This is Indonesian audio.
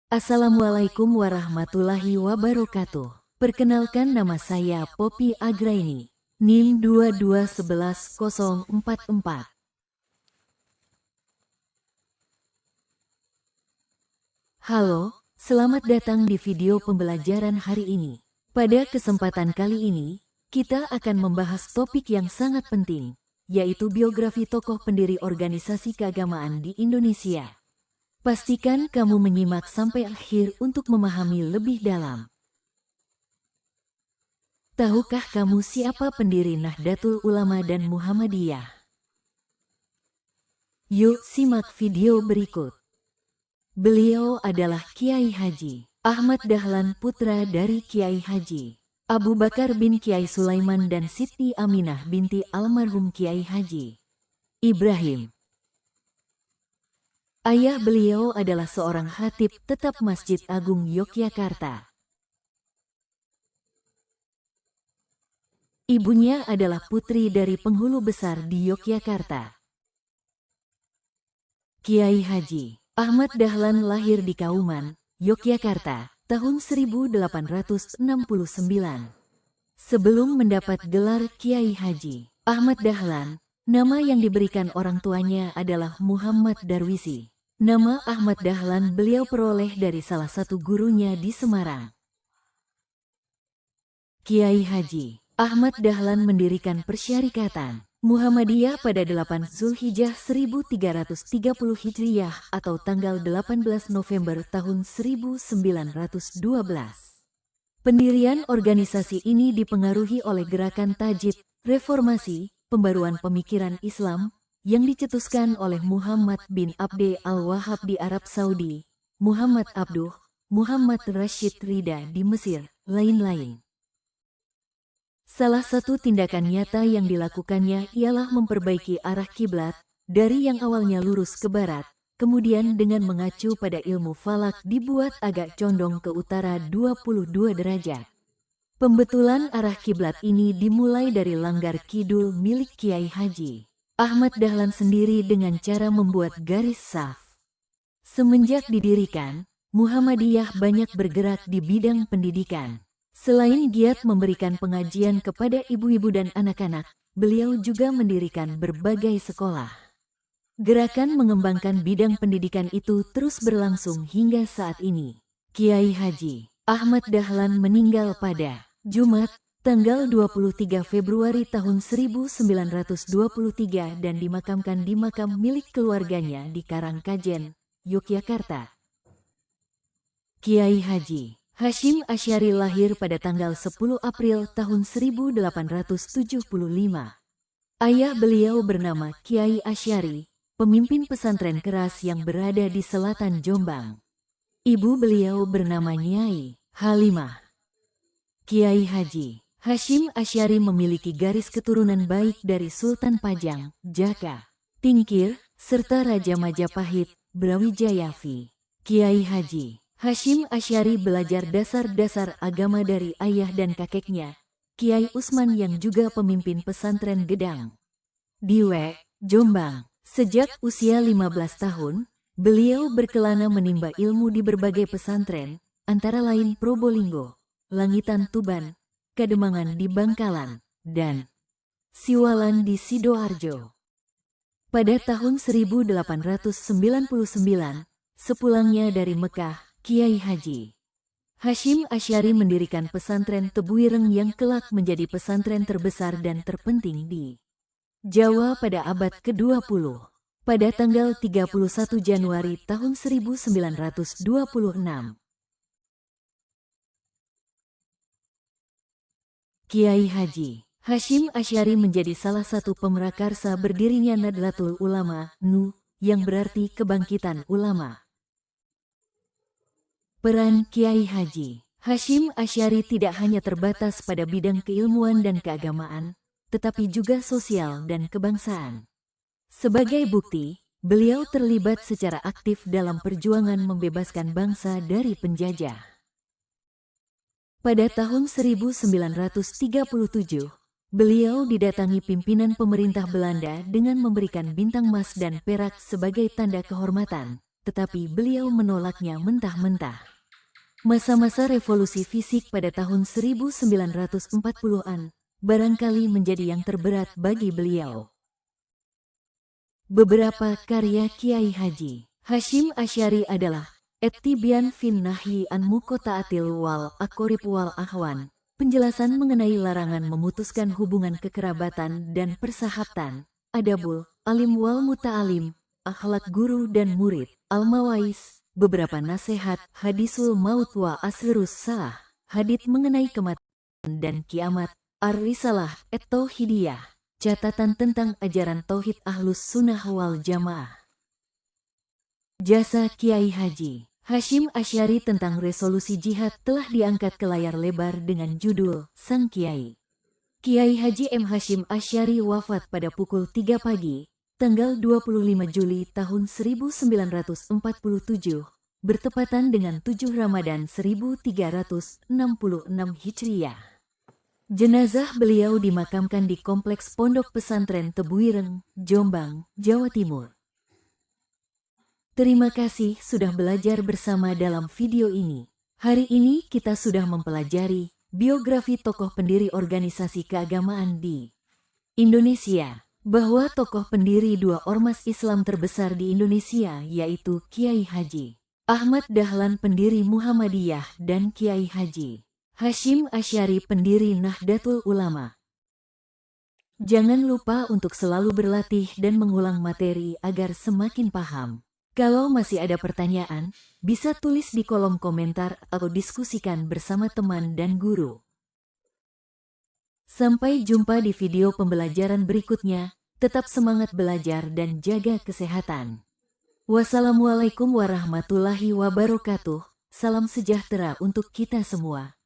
Assalamualaikum warahmatullahi wabarakatuh. Perkenalkan, nama saya Poppy Agraini. NIM 2211044. Halo, selamat datang di video pembelajaran hari ini. Pada kesempatan kali ini, kita akan membahas topik yang sangat penting, yaitu biografi tokoh pendiri organisasi keagamaan di Indonesia. Pastikan kamu menyimak sampai akhir untuk memahami lebih dalam. Tahukah kamu siapa pendiri Nahdlatul Ulama dan Muhammadiyah? Yuk simak video berikut. Beliau adalah Kiai Haji Ahmad Dahlan, putra dari Kiai Haji Abu Bakar bin Kiai Sulaiman dan Siti Aminah binti almarhum Kiai Haji Ibrahim. Ayah beliau adalah seorang khatib tetap Masjid Agung Yogyakarta. Ibunya adalah putri dari penghulu besar di Yogyakarta. Kiai Haji Ahmad Dahlan lahir di Kauman, Yogyakarta, tahun 1869. Sebelum mendapat gelar Kiai Haji Ahmad Dahlan, nama yang diberikan orang tuanya adalah Muhammad Darwisi. Nama Ahmad Dahlan beliau peroleh dari salah satu gurunya di Semarang. Kiai Haji Ahmad Dahlan mendirikan Persyarikatan Muhammadiyah pada 8 Zulhijjah 1330 Hijriyah atau tanggal 18 November tahun 1912. Pendirian organisasi ini dipengaruhi oleh gerakan tajdid, reformasi, pembaruan pemikiran Islam, yang dicetuskan oleh Muhammad bin Abdul Al-Wahhab di Arab Saudi, Muhammad Abduh, Muhammad Rashid Rida di Mesir, lain-lain. Salah satu tindakan nyata yang dilakukannya ialah memperbaiki arah kiblat, dari yang awalnya lurus ke barat, kemudian dengan mengacu pada ilmu falak dibuat agak condong ke utara 22 derajat. Pembetulan arah kiblat ini dimulai dari Langgar Kidul milik Kiai Haji Ahmad Dahlan sendiri dengan cara membuat garis saf. Semenjak didirikan, Muhammadiyah banyak bergerak di bidang pendidikan. Selain giat memberikan pengajian kepada ibu-ibu dan anak-anak, beliau juga mendirikan berbagai sekolah. Gerakan mengembangkan bidang pendidikan itu terus berlangsung hingga saat ini. Kiai Haji Ahmad Dahlan meninggal pada Jumat, tanggal 23 Februari tahun 1923 dan dimakamkan di makam milik keluarganya di Karangkajen, Yogyakarta. Kiai Haji Hasyim Asy'ari lahir pada tanggal 10 April tahun 1875. Ayah beliau bernama Kiai Asy'ari, pemimpin pesantren keras yang berada di selatan Jombang. Ibu beliau bernama Nyai Halimah. Kiai Haji Hasyim Asy'ari memiliki garis keturunan baik dari Sultan Pajang, Jaka, Tingkir, serta Raja Majapahit, Brawijaya. Kiai Haji Hasyim Asy'ari belajar dasar-dasar agama dari ayah dan kakeknya, Kiai Usman yang juga pemimpin pesantren Gedang Diwe, Jombang. Sejak usia 15 tahun, beliau berkelana menimba ilmu di berbagai pesantren, antara lain Probolinggo, Langitan Tuban, Kademangan di Bangkalan, dan Siwalan di Sidoarjo. Pada tahun 1899, sepulangnya dari Mekah, Kiai Haji Hasyim Asy'ari mendirikan pesantren Tebuireng yang kelak menjadi pesantren terbesar dan terpenting di Jawa pada abad ke-20. Pada tanggal 31 Januari tahun 1926. Kiai Haji Hasyim Asy'ari menjadi salah satu pemrakarsa berdirinya Nahdlatul Ulama, NU, yang berarti kebangkitan ulama. Peran Kiai Haji Hasyim Asy'ari tidak hanya terbatas pada bidang keilmuan dan keagamaan, tetapi juga sosial dan kebangsaan. Sebagai bukti, beliau terlibat secara aktif dalam perjuangan membebaskan bangsa dari penjajah. Pada tahun 1937, beliau didatangi pimpinan pemerintah Belanda dengan memberikan bintang emas dan perak sebagai tanda kehormatan, tetapi beliau menolaknya mentah-mentah. Masa-masa revolusi fisik pada tahun 1940-an barangkali menjadi yang terberat bagi beliau. Beberapa karya Kiai Haji Hasyim Asy'ari adalah At-Tibyan fin Nahyi an Muqata'atil wal Aqorib wal Ahwan, penjelasan mengenai larangan memutuskan hubungan kekerabatan dan persahabatan, Adabul Alim wal Muta'alim, akhlak guru dan murid, Al-Mawais, beberapa nasihat, Hadisul Maut wa Asrarus Salah, hadits mengenai kematian dan kiamat, Ar-Risalah at-Tauhidiyah, catatan tentang ajaran Tauhid Ahlus Sunnah wal Jamaah. Jasa Kiai Haji Hasyim Asy'ari tentang resolusi jihad telah diangkat ke layar lebar dengan judul Sang Kiai. Kiai Haji M. Hasyim Asy'ari wafat pada pukul 3 pagi, tanggal 25 Juli tahun 1947, bertepatan dengan 7 Ramadan 1366 Hijriah. Jenazah beliau dimakamkan di Kompleks Pondok Pesantren Tebuireng, Jombang, Jawa Timur. Terima kasih sudah belajar bersama dalam video ini. Hari ini kita sudah mempelajari biografi tokoh pendiri organisasi keagamaan di Indonesia, bahwa tokoh pendiri dua ormas Islam terbesar di Indonesia yaitu Kiai Haji Ahmad Dahlan pendiri Muhammadiyah dan Kiai Haji Hasyim Asy'ari pendiri Nahdlatul Ulama. Jangan lupa untuk selalu berlatih dan mengulang materi agar semakin paham. Kalau masih ada pertanyaan, bisa tulis di kolom komentar atau diskusikan bersama teman dan guru. Sampai jumpa di video pembelajaran berikutnya. Tetap semangat belajar dan jaga kesehatan. Wassalamualaikum warahmatullahi wabarakatuh. Salam sejahtera untuk kita semua.